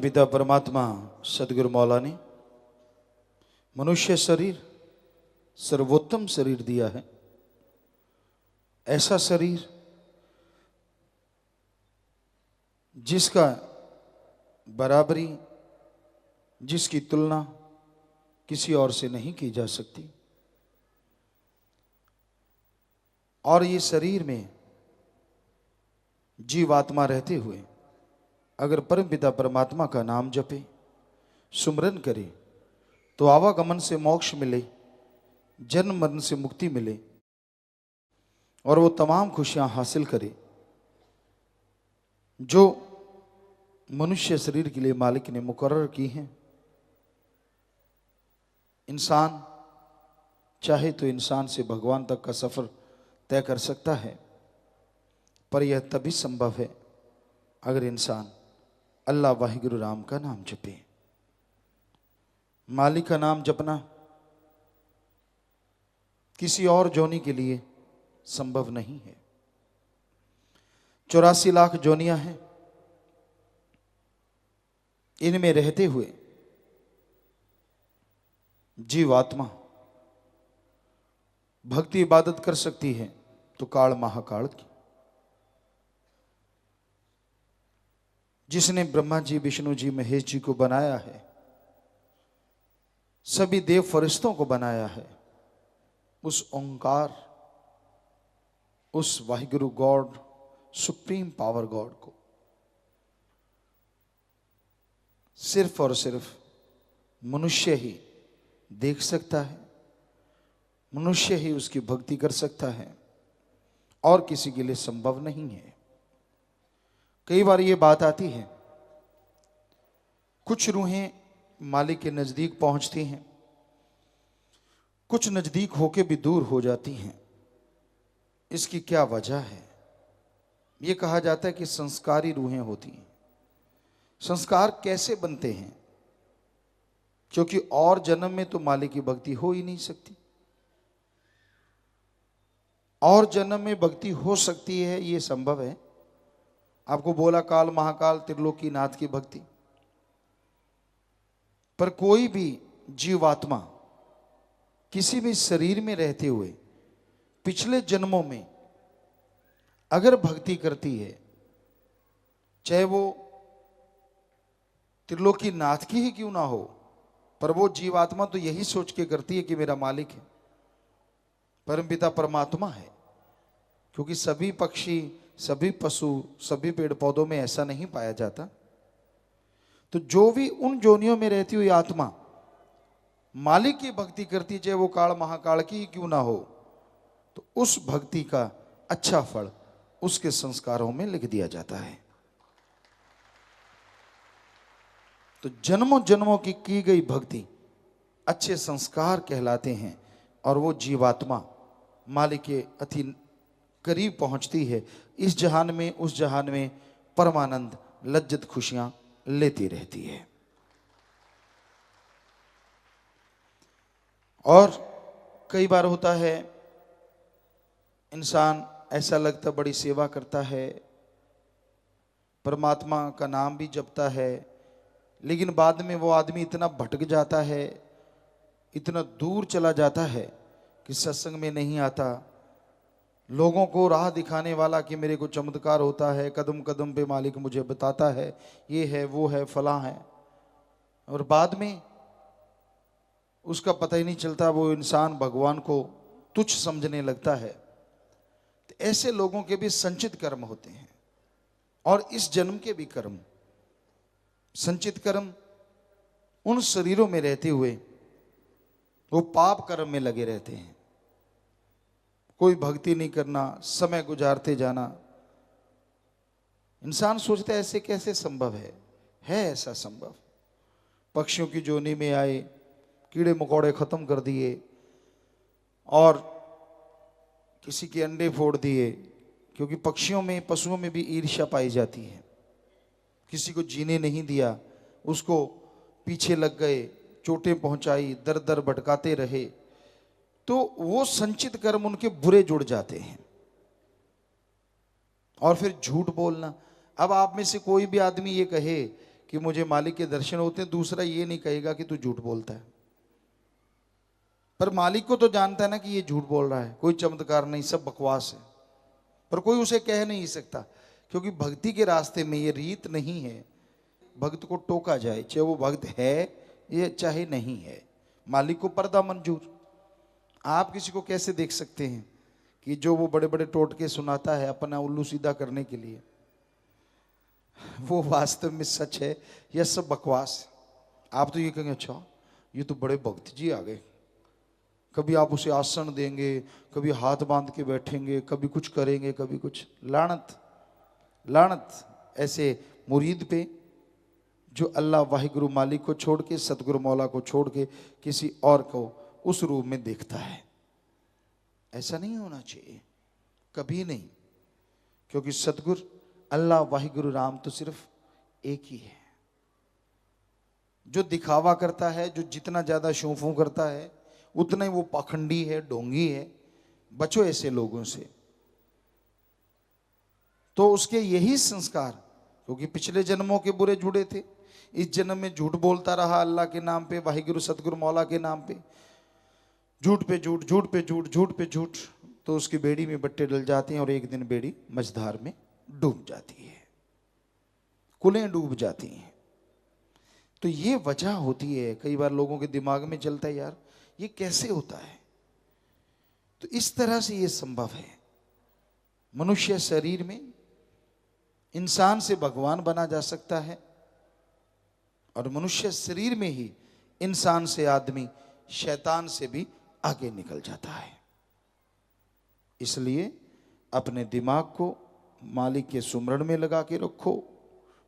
परमपिता परमात्मा सदगुरु मौला ने मनुष्य शरीर सर्वोत्तम शरीर दिया है। ऐसा शरीर जिसका बराबरी, जिसकी तुलना किसी और से नहीं की जा सकती। और ये शरीर में जीवात्मा रहते हुए अगर परमपिता परमात्मा का नाम जपे, सुमरन करे, तो आवागमन से मोक्ष मिले, जन्म मरण से मुक्ति मिले और वो तमाम खुशियां हासिल करे जो मनुष्य शरीर के लिए मालिक ने मुकर्रर की हैं। इंसान चाहे तो इंसान से भगवान तक का सफर तय कर सकता है, पर यह तभी संभव है अगर इंसान अल्लाह वाहिगुरु राम का नाम जपे। मालिक का नाम जपना किसी और जोनी के लिए संभव नहीं है। 84 लाख जोनियां हैं, इनमें रहते हुए जीवात्मा भक्ति इबादत कर सकती है तो काल महाकाल की। जिसने ब्रह्मा जी, विष्णु जी, महेश जी को बनाया है, सभी देव फरिश्तों को बनाया है, उस ओंकार, उस Waheguru God, supreme power God को सिर्फ और सिर्फ मनुष्य ही देख सकता है, मनुष्य ही उसकी भक्ति कर सकता है और किसी के लिए संभव नहीं है। कई बार ये बात आती है, कुछ रूहें मालिक के नजदीक पहुंचती हैं, कुछ नजदीक होके भी दूर हो जाती हैं। इसकी क्या वजह है? ये कहा जाता है कि संस्कारी रूहें होती हैं। संस्कार कैसे बनते हैं? क्योंकि और जन्म में तो मालिक की भक्ति हो ही नहीं सकती। और जन्म में भक्ति हो सकती है, ये संभव है। आपको बोला काल महाकाल त्रिलोकी नाथ की भक्ति, पर कोई भी जीवात्मा किसी भी शरीर में रहते हुए पिछले जन्मों में अगर भक्ति करती है, चाहे वो त्रिलोकी नाथ की ही क्यों ना हो, पर वो जीवात्मा तो यही सोच के करती है कि मेरा मालिक है, परमपिता परमात्मा है। क्योंकि सभी पक्षी, सभी पशु, सभी पेड़ पौधों में ऐसा नहीं पाया जाता। तो जो भी उन जोनियों में रहती हुई आत्मा मालिक की भक्ति करती, चाहे वो काल महाकाल की क्यों ना हो, तो उस भक्ति का अच्छा फल उसके संस्कारों में लिख दिया जाता है। तो जन्मों जन्मों की गई भक्ति अच्छे संस्कार कहलाते हैं और वो जीवात्मा मालिक के अति करीब पहुंचती है। इस जहान में, उस जहान में परमानंद लज्जत खुशियां लेती रहती है। और कई बार होता है, इंसान ऐसा लगता बड़ी सेवा करता है, परमात्मा का नाम भी जपता है, लेकिन बाद में वो आदमी इतना भटक जाता है, इतना दूर चला जाता है कि सत्संग में नहीं आता, लोगों को राह दिखाने वाला कि मेरे को चमत्कार होता है, कदम कदम पे मालिक मुझे बताता है, ये है, वो है, फलां है, और बाद में उसका पता ही नहीं चलता। वो इंसान भगवान को तुच्छ समझने लगता है। तो ऐसे लोगों के भी संचित कर्म होते हैं और इस जन्म के भी कर्म। संचित कर्म उन शरीरों में रहते हुए वो पाप कर्म में लगे रहते हैं। कोई भक्ति नहीं करना, समय गुजारते जाना। इंसान सोचता है ऐसे कैसे संभव है ऐसा संभव। पक्षियों की जोनी में आए, कीड़े मकोड़े खत्म कर दिए और किसी के अंडे फोड़ दिए, क्योंकि पक्षियों में, पशुओं में भी ईर्ष्या पाई जाती है। किसी को जीने नहीं दिया, उसको पीछे लग गए, चोटें पहुंचाई, दर दर भटकाते रहे, तो वो संचित कर्म उनके बुरे जुड़ जाते हैं। और फिर झूठ बोलना। अब आप में से कोई भी आदमी ये कहे कि मुझे मालिक के दर्शन होते हैं, दूसरा ये नहीं कहेगा कि तू झूठ बोलता है। पर मालिक को तो जानता है ना कि ये झूठ बोल रहा है, कोई चमत्कार नहीं, सब बकवास है। पर कोई उसे कह नहीं सकता, क्योंकि भक्ति के रास्ते में ये रीत नहीं है भक्त को टोका जाए, चाहे वो भक्त है ये चाहे नहीं है। मालिक को पर्दा मंजूर। आप किसी को कैसे देख सकते हैं कि जो वो बड़े बड़े टोटके सुनाता है अपना उल्लू सीधा करने के लिए, वो वास्तव में सच है या सब बकवास? आप तो ये कहेंगे अच्छा ये तो बड़े भक्त जी आ गए, कभी आप उसे आसन देंगे, कभी हाथ बांध के बैठेंगे, कभी कुछ करेंगे, कभी कुछ। लानत लानत ऐसे मुरीद पे जो अल्लाह वाहिगुरु मालिक को छोड़ के, सतगुरु मौला को छोड़ के किसी और को उस रूप में देखता है। ऐसा नहीं होना चाहिए, कभी नहीं। क्योंकि सतगुरु अल्लाह वाहिगुरु राम तो सिर्फ एक ही है। जो दिखावा करता है, जो जितना ज्यादा शौफू करता है, उतना ही वो पाखंडी है, ढोंगी है। बचो ऐसे लोगों से। तो उसके यही संस्कार, क्योंकि पिछले जन्मों के बुरे जुड़े थे, इस जन्म में झूठ बोलता रहा अल्लाह के नाम पे, वाहिगुरु सतगुरु मौला के नाम पे, झूठ पे झूठ, झूठ पे झूठ, झूठ पे झूठ, तो उसकी बेड़ी में बट्टे डल जाते हैं और एक दिन बेड़ी मझधार में डूब जाती है, कुलें डूब जाती हैं। तो ये वजह होती है। कई बार लोगों के दिमाग में चलता है यार ये कैसे होता है। तो इस तरह से ये संभव है। मनुष्य शरीर में इंसान से भगवान बना जा सकता है, और मनुष्य शरीर में ही इंसान से आदमी शैतान से भी आगे निकल जाता है। इसलिए अपने दिमाग को मालिक के सुमरण में लगा के रखो,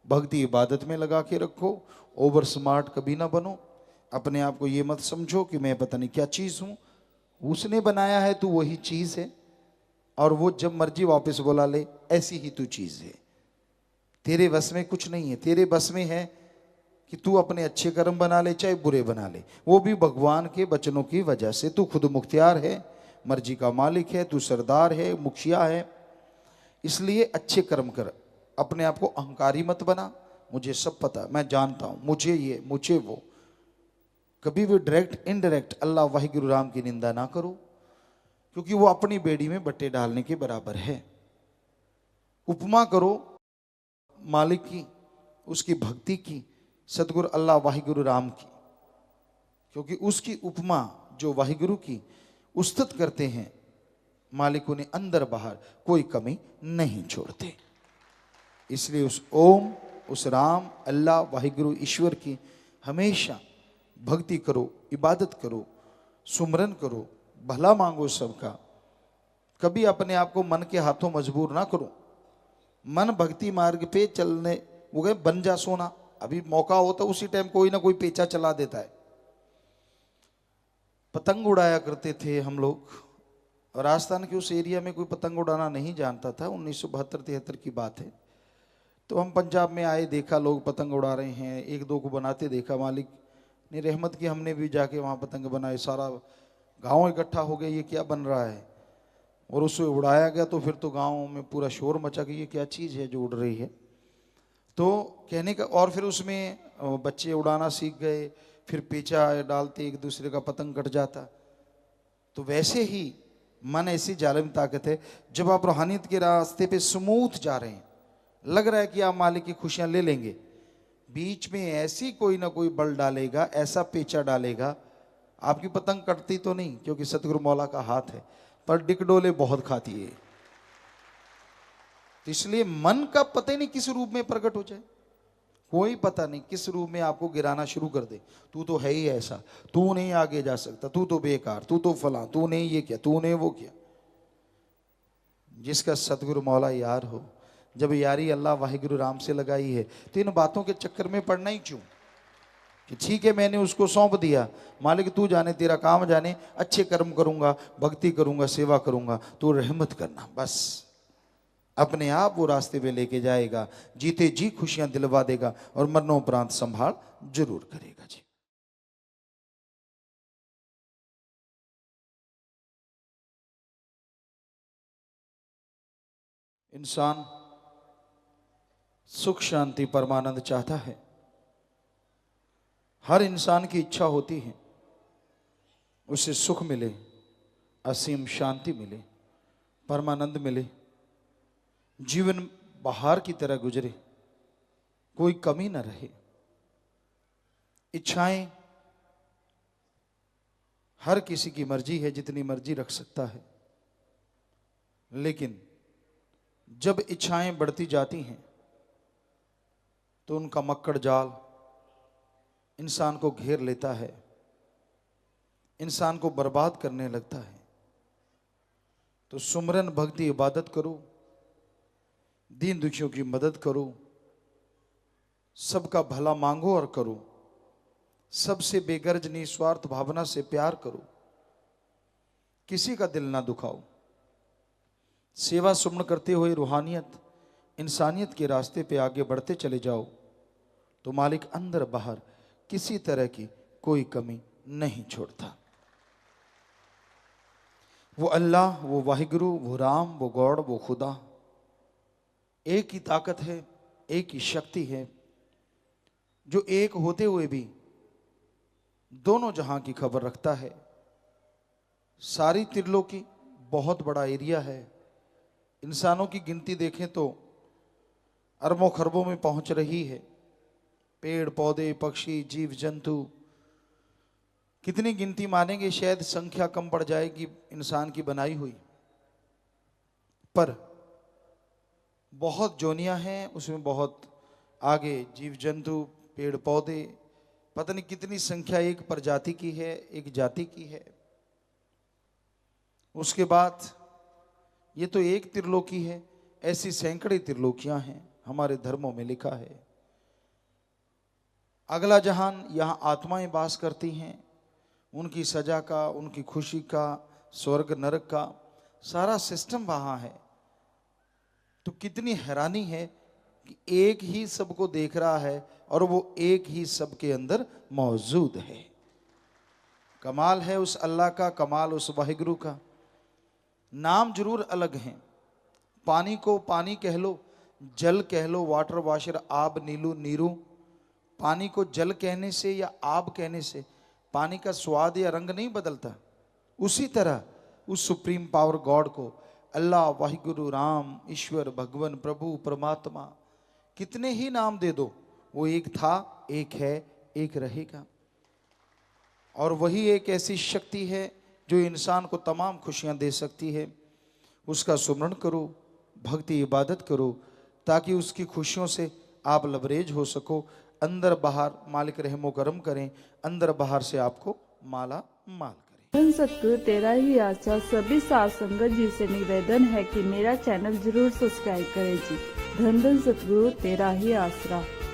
भक्ति इबादत में लगा के रखो। ओवर स्मार्ट कभी ना बनो। अपने आप को ये मत समझो कि मैं पता नहीं क्या चीज़ हूँ। उसने बनाया है तो वही चीज़ है, और वो जब मर्जी वापस बुला ले, ऐसी ही तू चीज़ है। तेरे बस में कुछ नहीं है। तेरे बस में है कि तू अपने अच्छे कर्म बना ले चाहे बुरे बना ले, वो भी भगवान के वचनों की वजह से। तू खुद मुख्तियार है, मर्जी का मालिक है, तू सरदार है, मुखिया है। इसलिए अच्छे कर्म कर, अपने आप को अहंकारी मत बना। मुझे सब पता, मैं जानता हूं, मुझे ये मुझे वो। कभी भी डायरेक्ट इनडायरेक्ट अल्लाह वाहिगुरु राम की निंदा ना करो, क्योंकि वो अपनी बेड़ी में बट्टे डालने के बराबर है। उपमा करो मालिक की, उसकी भक्ति की, सतगुरु अल्लाह वाहिगुरु राम की, क्योंकि उसकी उपमा जो वाहिगुरु की उस्तत करते हैं, मालिक उन्हें अंदर बाहर कोई कमी नहीं छोड़ते। इसलिए उस ओम, उस राम, अल्लाह वाहिगुरु ईश्वर की हमेशा भक्ति करो, इबादत करो, सुमरन करो, भला मांगो सबका। कभी अपने आप को मन के हाथों मजबूर ना करो। मन भक्ति मार्ग पे चलने, वो गए बन जा सोना। अभी मौका होता उसी टाइम कोई ना कोई पेचा चला देता है। पतंग उड़ाया करते थे हम लोग, और राजस्थान के उस एरिया में कोई पतंग उड़ाना नहीं जानता था। 1972-73 की बात है। तो हम पंजाब में आए, देखा लोग पतंग उड़ा रहे हैं, एक दो को बनाते देखा। मालिक ने रहमत की, हमने भी जाके वहाँ पतंग बनाए। सारा गांव इकट्ठा हो गया, ये क्या बन रहा है, और उसे उड़ाया गया। तो फिर तो गांव में पूरा शोर मचा कि ये क्या चीज़ है जो उड़ रही है। तो कहने का, और फिर उसमें बच्चे उड़ाना सीख गए, फिर पेचा डालते, एक दूसरे का पतंग कट जाता। तो वैसे ही मन ऐसी जालिम ताकत है, जब आप रूहानियत के रास्ते पे स्मूथ जा रहे हैं, लग रहा है कि आप मालिक की खुशियां ले लेंगे, बीच में ऐसी कोई ना कोई बल डालेगा, ऐसा पेचा डालेगा, आपकी पतंग कटती तो नहीं क्योंकि सतगुरु मौला का हाथ है, पर डिकडोले बहुत खाती है। तो इसलिए मन का पता ही नहीं किस रूप में प्रकट हो जाए, कोई पता नहीं किस रूप में आपको गिराना शुरू कर दे। तू तो है ही ऐसा, तू नहीं आगे जा सकता, तू तो बेकार, तू तो फला, तूने ये किया, तूने वो किया। जिसका सतगुरु मौला यार हो, जब यारी अल्लाह वाहिगुरु राम से लगाई है, तो इन बातों के चक्कर में पड़ना ही क्यों? कि ठीक है मैंने उसको सौंप दिया, मालिक तू जाने, तेरा काम जाने, अच्छे कर्म करूंगा, भक्ति करूंगा, सेवा करूंगा, तो रहमत करना। बस अपने आप वो रास्ते पे लेके जाएगा, जीते जी खुशियां दिलवा देगा, और मरणोपरांत संभाल जरूर करेगा जी। इंसान सुख शांति परमानंद चाहता है, हर इंसान की इच्छा होती है उसे सुख मिले, असीम शांति मिले, परमानंद मिले, जीवन बहार की तरह गुजरे, कोई कमी न रहे। इच्छाएं हर किसी की मर्जी है, जितनी मर्जी रख सकता है, लेकिन जब इच्छाएं बढ़ती जाती हैं तो उनका मक्कड़ जाल इंसान को घेर लेता है, इंसान को बर्बाद करने लगता है। तो सुमरन भक्ति इबादत करो, दीन दुखियों की मदद करो, सबका भला मांगो और करो, सबसे बेगर्ज निस्वार्थ भावना से प्यार करो, किसी का दिल ना दुखाओ। सेवा सुमन करते हुए रूहानियत इंसानियत के रास्ते पे आगे बढ़ते चले जाओ तो मालिक अंदर बाहर किसी तरह की कोई कमी नहीं छोड़ता। वो अल्लाह, वो वाहिगुरु, वो राम, वो गॉड, वो खुदा एक ही ताकत है, एक ही शक्ति है, जो एक होते हुए भी दोनों जहां की खबर रखता है। सारी त्रिलोकी बहुत बड़ा एरिया है, इंसानों की गिनती देखें तो अरबों खरबों में पहुंच रही है। पेड़ पौधे, पक्षी, जीव जंतु, कितनी गिनती मानेंगे, शायद संख्या कम पड़ जाएगी इंसान की बनाई हुई, पर बहुत जोनियां हैं, उसमें बहुत आगे जीव जंतु, पेड़ पौधे, पता नहीं कितनी संख्या एक प्रजाति की है, एक जाति की है। उसके बाद ये तो एक त्रिलोकी है, ऐसी सैकड़े त्रिलोकियां हैं हमारे धर्मों में लिखा है। अगला जहान, यहाँ आत्माएं वास करती हैं, उनकी सजा का, उनकी खुशी का, स्वर्ग नरक का सारा सिस्टम वहाँ है। तो कितनी हैरानी है कि एक ही सबको देख रहा है और वो एक ही सबके अंदर मौजूद है। कमाल है उस अल्लाह का, कमाल उस वाहिगुरु का। नाम जरूर अलग हैं, पानी को पानी कह लो, जल कह लो, वाटर वाशर, आब, नीलू, नीरू। पानी को जल कहने से या आब कहने से पानी का स्वाद या रंग नहीं बदलता। उसी तरह उस सुप्रीम पावर गॉड को अल्लाह, वाहिगुरु, राम, ईश्वर, भगवान, प्रभु, परमात्मा, कितने ही नाम दे दो, वो एक था, एक है, एक रहेगा। और वही एक ऐसी शक्ति है जो इंसान को तमाम खुशियां दे सकती है। उसका सुमरण करो, भक्ति इबादत करो, ताकि उसकी खुशियों से आप लबरेज हो सको। अंदर बाहर मालिक रहमो करम करें, अंदर बाहर से आपको माला माल करें। धन सतगुरु तेरा ही आशा सभी साथ संगत जी से निवेदन है कि मेरा चैनल जरूर सब्सक्राइब करें जी। धन धन सतगुरु तेरा ही आसरा।